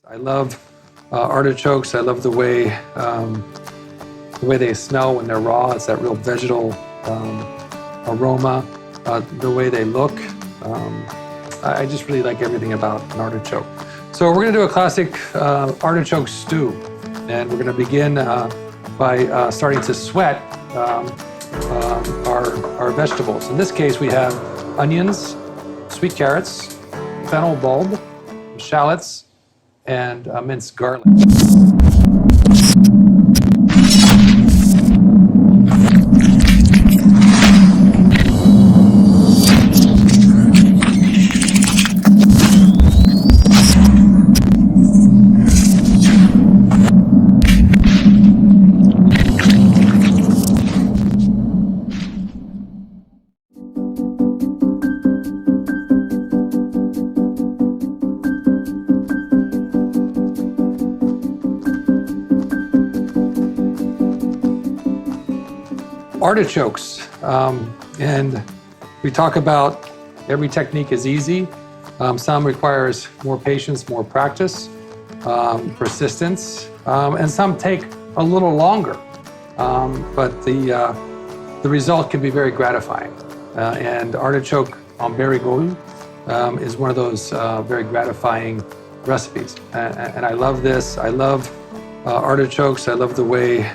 I love artichokes. I love the way they smell when they're raw. It's that real vegetal aroma. The way they look. I just really like everything about an artichoke. So we're going to do a classic artichoke stew, and we're going to begin by starting to sweat our vegetables. In this case, we have onions, sweet carrots, fennel bulb, shallots, and minced garlic. Artichokes, and we talk about every technique is easy. Some requires more patience, more practice, persistence, and some take a little longer, but the result can be very gratifying. And artichoke en BARIGOULE is one of those very gratifying recipes. And I love this. I love artichokes. I love the way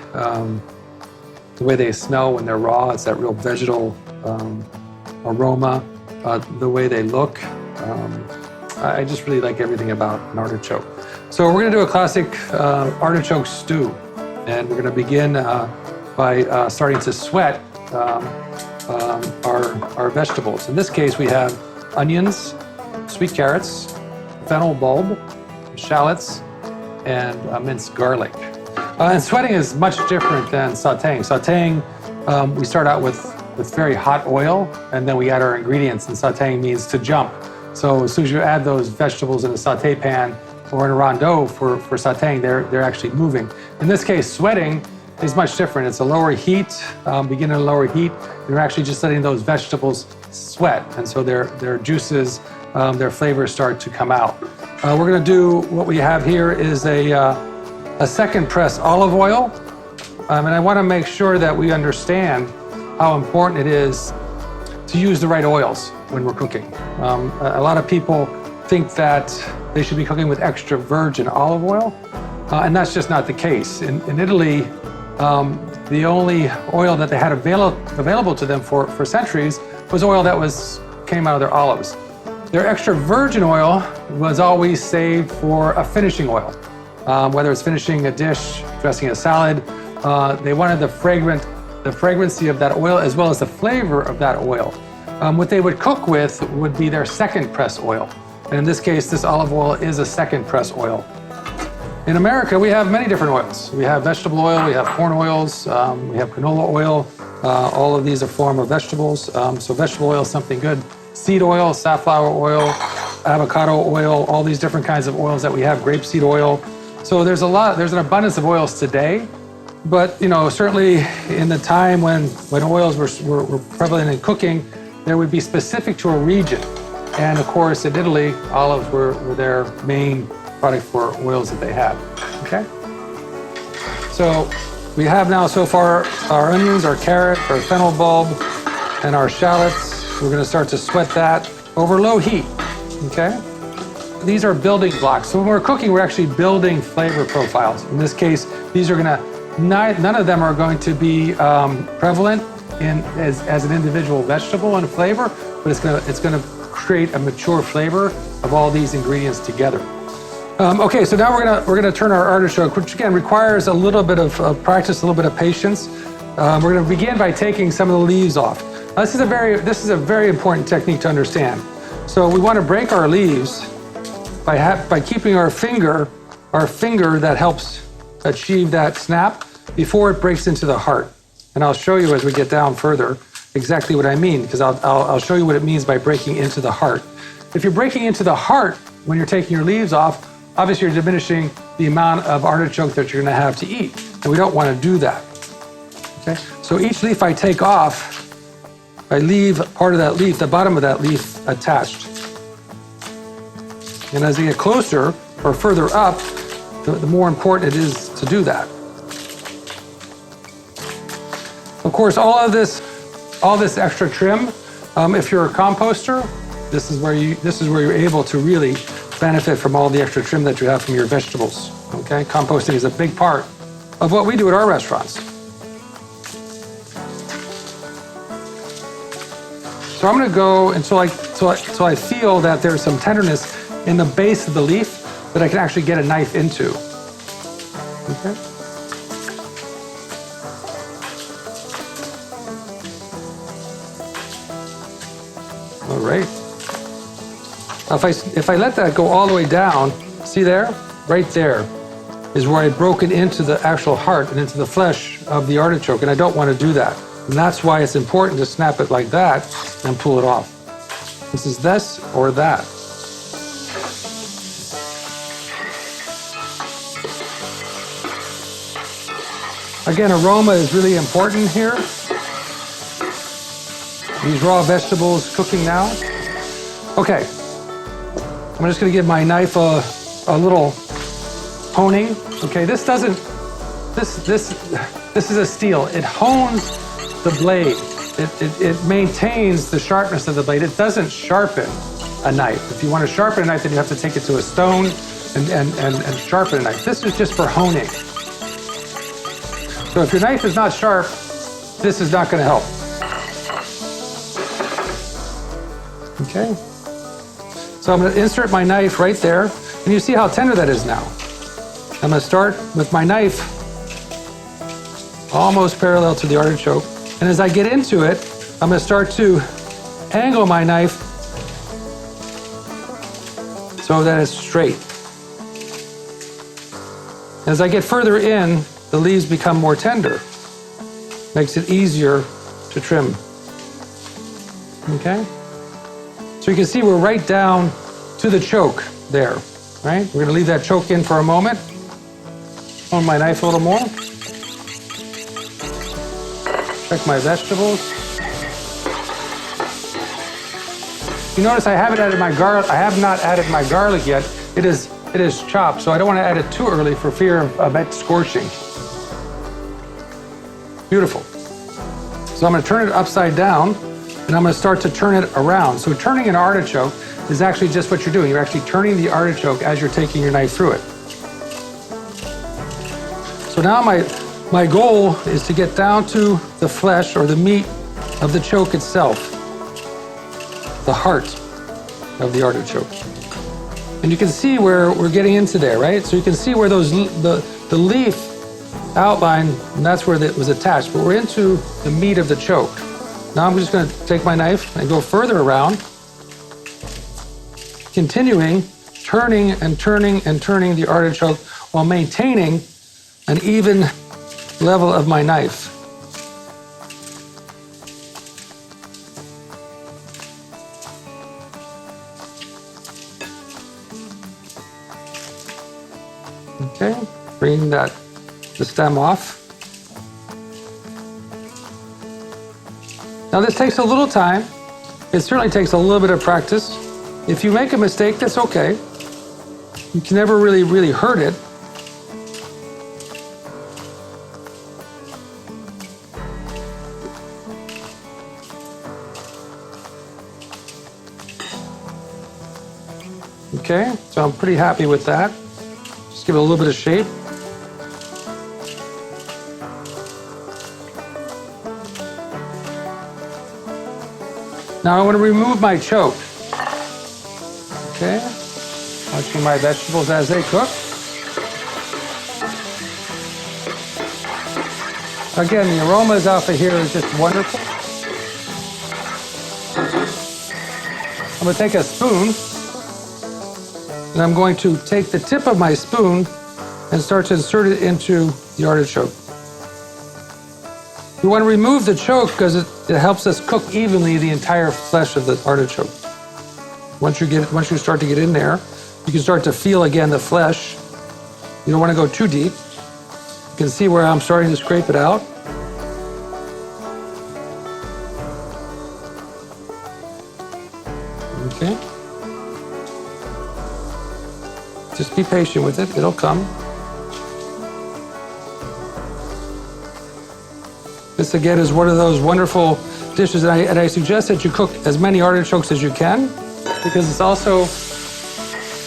they smell when they're raw. It's that real vegetal aroma. The way they look. I just really like everything about an artichoke. So we're going to do a classic artichoke stew, and we're going to begin by starting to sweat our vegetables. In this case, we have onions, sweet carrots, fennel bulb, shallots, and minced garlic. And sweating is much different than sauteing. Sauteing, we start out with very hot oil, and then we add our ingredients, and sauteing means to jump. So as soon as you add those vegetables in a saute pan or in a rondeau for sauteing, they're actually moving. In this case, sweating is much different. It's a lower heat, begin at a lower heat. You're actually just letting those vegetables sweat, and so their juices, their flavors start to come out. We're going to do, what we have here is a second press olive oil, and I want to make sure that we understand how important it is to use the right oils when we're cooking. A lot of people think that they should be cooking with extra virgin olive oil, and that's just not the case. In Italy, the only oil that they had available to them for centuries was oil that came out of their olives. Their extra virgin oil was always saved for a finishing oil. Whether it's finishing a dish, dressing a salad, they wanted the fragrancy of that oil as well as the flavor of that oil. What they would cook with would be their second press oil. And in this case, this olive oil is a second press oil. In America, we have many different oils. We have vegetable oil, we have corn oils, we have canola oil. All of these are a form of vegetables. So vegetable oil is something good. Seed oil, safflower oil, avocado oil, all these different kinds of oils that we have, grapeseed oil. So there's an abundance of oils today, but certainly in the time when oils were prevalent in cooking, there would be specific to a region. And of course, in Italy, olives were their main product for oils that they had. Okay? So we have now so far our onions, our carrot, our fennel bulb, and our shallots. We're going to start to sweat that over low heat. Okay? These are building blocks. So when we're cooking, we're actually building flavor profiles. In this case, these are none of them are going to be prevalent as an individual vegetable and flavor, but it's going to create a mature flavor of all these ingredients together. Okay, so now we're going to turn our artichoke, which again requires a little bit of practice, a little bit of patience. We're going to begin by taking some of the leaves off. This is a very important technique to understand. So we want to break our leaves by keeping our finger that helps achieve that snap before it breaks into the heart. And I'll show you as we get down further exactly what I mean, because I'll show you what it means by breaking into the heart. If you're breaking into the heart when you're taking your leaves off, obviously you're diminishing the amount of artichoke that you're going to have to eat, and we don't want to do that. Okay? So each leaf I take off, I leave part of that leaf, the bottom of that leaf, attached. And as they get closer or further up, the more important it is to do that. Of course, all this extra trim, if you're a composter, this is where you're able to really benefit from all the extra trim that you have from your vegetables. Okay, composting is a big part of what we do at our restaurants. So I'm going to go until I feel that there's some tenderness in the base of the leaf that I can actually get a knife into. Okay. All right. Now if I let that go all the way down, see there? Right there is where I've broken into the actual heart and into the flesh of the artichoke, and I don't want to do that. And that's why it's important to snap it like that and pull it off. This is this or that. Again, aroma is really important here. These raw vegetables cooking now. Okay, I'm just gonna give my knife a little honing. Okay, this is a steel. It hones the blade. It maintains the sharpness of the blade. It doesn't sharpen a knife. If you want to sharpen a knife, then you have to take it to a stone and sharpen a knife. This is just for honing. So if your knife is not sharp, this is not going to help. Okay. So I'm going to insert my knife right there, and you see how tender that is now. I'm going to start with my knife almost parallel to the artichoke, and as I get into it, I'm going to start to angle my knife so that it's straight. As I get further in, the leaves become more tender. Makes it easier to trim. Okay? So you can see we're right down to the choke there, right? We're gonna leave that choke in for a moment. Hone my knife a little more. Check my vegetables. You notice I haven't added my garlic. I have not added my garlic yet. It is chopped, so I don't want to add it too early for fear of it scorching. Beautiful. So I'm going to turn it upside down, and I'm going to start to turn it around. So turning an artichoke is actually just what you're doing. You're actually turning the artichoke as you're taking your knife through it. So now my goal is to get down to the flesh or the meat of the choke itself, the heart of the artichoke. And you can see where we're getting into there, right? So you can see where the leaf outline, and that's where it was attached, but we're into the meat of the choke. Now I'm just going to take my knife and go further around, continuing turning and turning and turning the artichoke while maintaining an even level of my knife. Okay, bringing the stem off. Now this takes a little time. It certainly takes a little bit of practice. If you make a mistake, that's okay. You can never really hurt it. Okay, so I'm pretty happy with that. Just give it a little bit of shape. Now I want to remove my choke. Okay, watching my vegetables as they cook. Again, the aromas off of here is just wonderful. I'm going to take a spoon, and I'm going to take the tip of my spoon and start to insert it into the artichoke. You want to remove the choke because it helps us cook evenly the entire flesh of the artichoke. Once you start to get in there, you can start to feel again the flesh. You don't want to go too deep. You can see where I'm starting to scrape it out. Okay. Just be patient with it, it'll come. This again is one of those wonderful dishes, and I suggest that you cook as many artichokes as you can, because it's also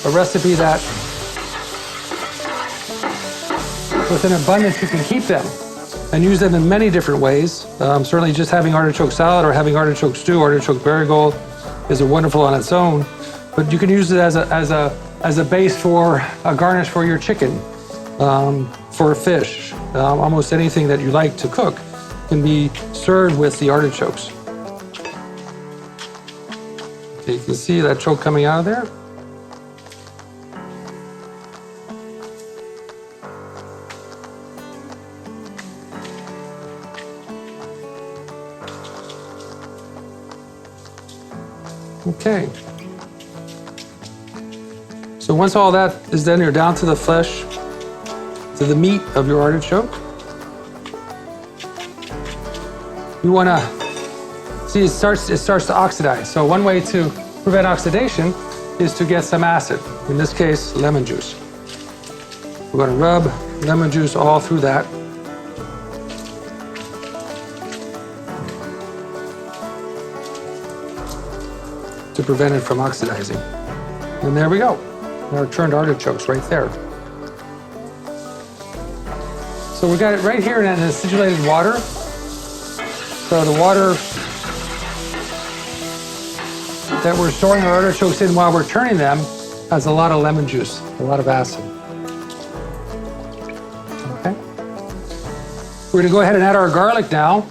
a recipe that with an abundance you can keep them and use them in many different ways. Certainly just having artichoke salad or having artichoke stew, artichoke barigoule is a wonderful on its own, but you can use it as a base for a garnish for your chicken, for fish, almost anything that you like to cook can be served with the artichokes. Okay, you can see that choke coming out of there. Okay. So once all that is done, you're down to the flesh, to the meat of your artichoke. You want to see it starts to oxidize. So one way to prevent oxidation is to get some acid. In this case, lemon juice. We're going to rub lemon juice all through that. To prevent it from oxidizing. And there we go. Our turned artichokes right there. So we got it right here in acidulated water. So the water that we're storing our artichokes in while we're turning them has a lot of lemon juice, a lot of acid. Okay. We're gonna go ahead and add our garlic now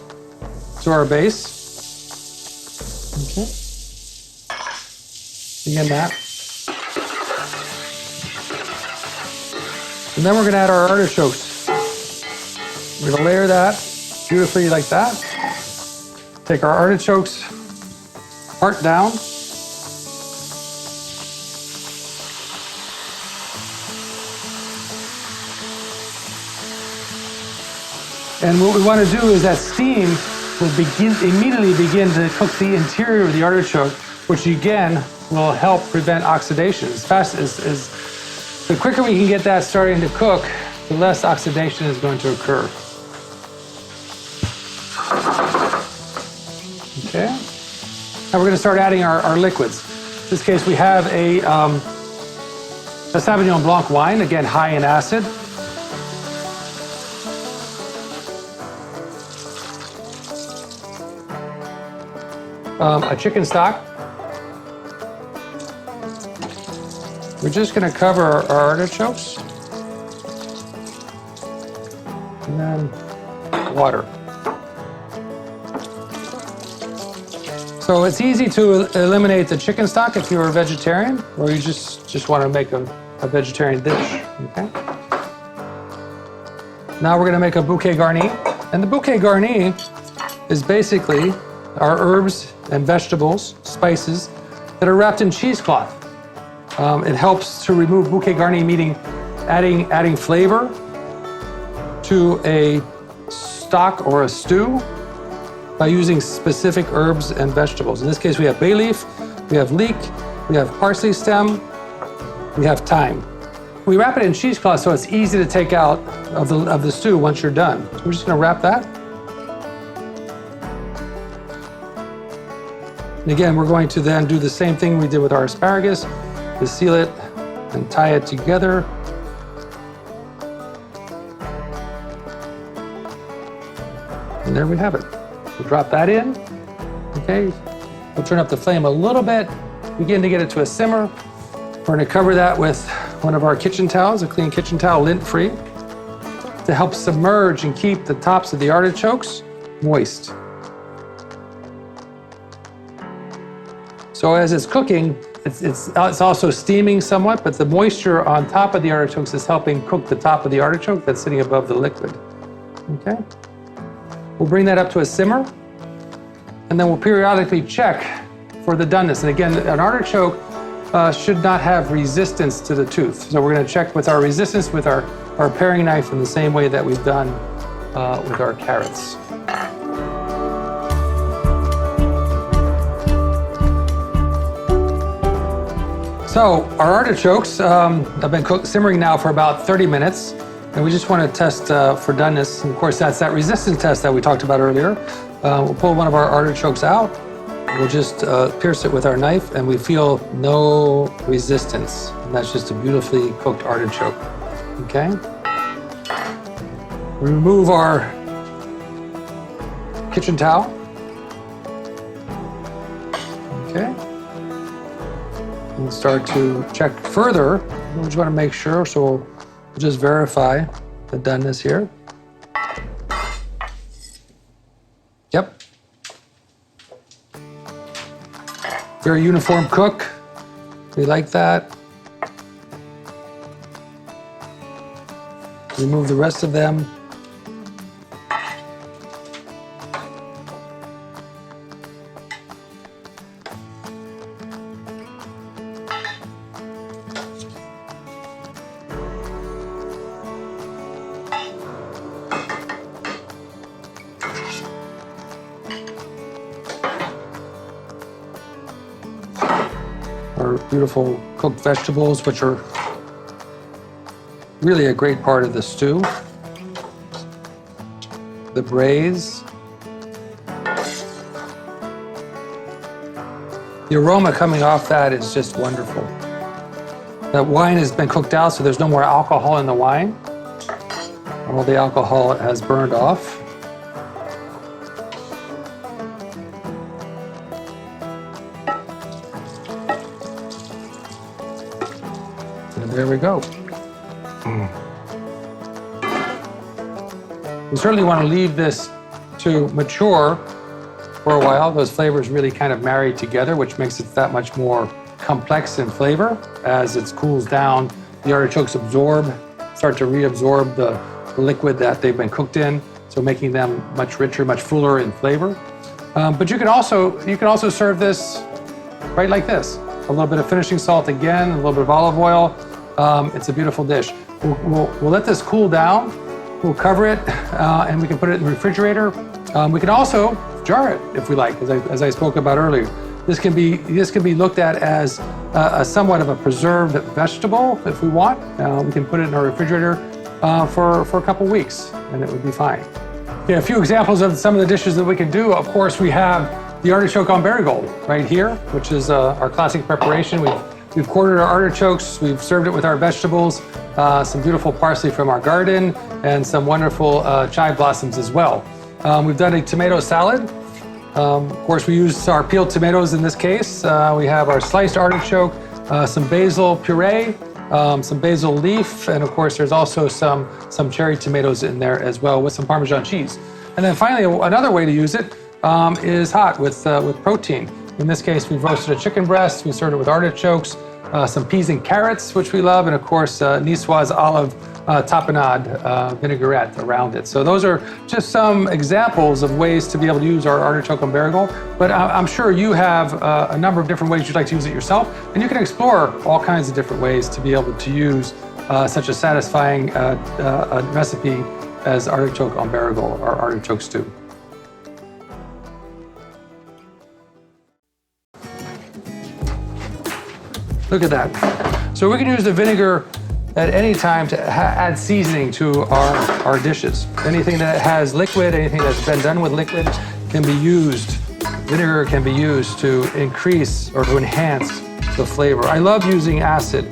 to our base. Okay. Again, that. And then we're gonna add our artichokes. We're gonna layer that beautifully like that. Take our artichokes, heart down. And what we want to do is that steam will immediately begin to cook the interior of the artichoke, which again will help prevent oxidation. The quicker we can get that starting to cook, the less oxidation is going to occur. Okay. Now we're going to start adding our liquids. In this case, we have a Sauvignon Blanc wine, again high in acid. A chicken stock. We're just going to cover our artichokes. And then water. So it's easy to eliminate the chicken stock if you're a vegetarian, or you just want to make a vegetarian dish, okay? Now we're going to make a bouquet garni. And the bouquet garni is basically our herbs and vegetables, spices, that are wrapped in cheesecloth. It helps to remove bouquet garni, meaning adding flavor to a stock or a stew by using specific herbs and vegetables. In this case, we have bay leaf, we have leek, we have parsley stem, we have thyme. We wrap it in cheesecloth so it's easy to take out of the stew once you're done. So we're just gonna wrap that. And again, we're going to then do the same thing we did with our asparagus, to seal it and tie it together. And there we have it. We'll drop that in, okay? We'll turn up the flame a little bit, begin to get it to a simmer. We're gonna cover that with one of our kitchen towels, a clean kitchen towel, lint-free, to help submerge and keep the tops of the artichokes moist. So as it's cooking, it's also steaming somewhat, but the moisture on top of the artichokes is helping cook the top of the artichoke that's sitting above the liquid, okay? We'll bring that up to a simmer, and then we'll periodically check for the doneness. And again, an artichoke should not have resistance to the tooth. So we're gonna check with our resistance with our paring knife in the same way that we've done with our carrots. So our artichokes have been simmering now for about 30 minutes, and we just want to test for doneness. And of course, that's that resistance test that we talked about earlier. We'll pull one of our artichokes out. We'll just pierce it with our knife, and we feel no resistance. And that's just a beautifully cooked artichoke. Okay. We remove our kitchen towel. Okay. And start to check further. We just want to make sure, so we'll just verify the doneness here. Yep. Very uniform cook. We like that. Remove the rest of them. Our beautiful cooked vegetables, which are really a great part of the stew. The braise. The aroma coming off that is just wonderful. That wine has been cooked out, so there's no more alcohol in the wine. All the alcohol has burned off. And there we go. We certainly want to leave this to mature for a while. Those flavors really kind of marry together, which makes it that much more complex in flavor. As it cools down, the artichokes start to reabsorb the liquid that they've been cooked in, so making them much richer, much fuller in flavor. But you can also serve this right like this. A little bit of finishing salt again, a little bit of olive oil. It's a beautiful dish. We'll let this cool down. We'll cover it, and we can put it in the refrigerator. We can also jar it if we like, as I spoke about earlier. This can be looked at as a somewhat of a preserved vegetable if we want. We can put it in our refrigerator for a couple weeks, and it would be fine. Okay, a few examples of some of the dishes that we can do. Of course, we have the artichoke on BARIGOULE right here, which is our classic preparation. We've quartered our artichokes, we've served it with our vegetables, some beautiful parsley from our garden, and some wonderful chive blossoms as well. We've done a tomato salad. Of course, we used our peeled tomatoes in this case. We have our sliced artichoke, some basil puree, some basil leaf, and of course, there's also some cherry tomatoes in there as well with some Parmesan cheese. And then finally, another way to use it is hot with protein. In this case, we've roasted a chicken breast, we served it with artichokes, some peas and carrots, which we love, and of course, Niçoise olive tapenade vinaigrette around it. So those are just some examples of ways to be able to use our artichoke on BARIGOULE, but I'm sure you have a number of different ways you'd like to use it yourself, and you can explore all kinds of different ways to be able to use such a satisfying recipe as artichoke on BARIGOULE, or artichoke stew. Look at that. So we can use the vinegar at any time to add seasoning to our dishes. Anything that has liquid, anything that's been done with liquid can be used. Vinegar can be used to increase or to enhance the flavor. I love using acid.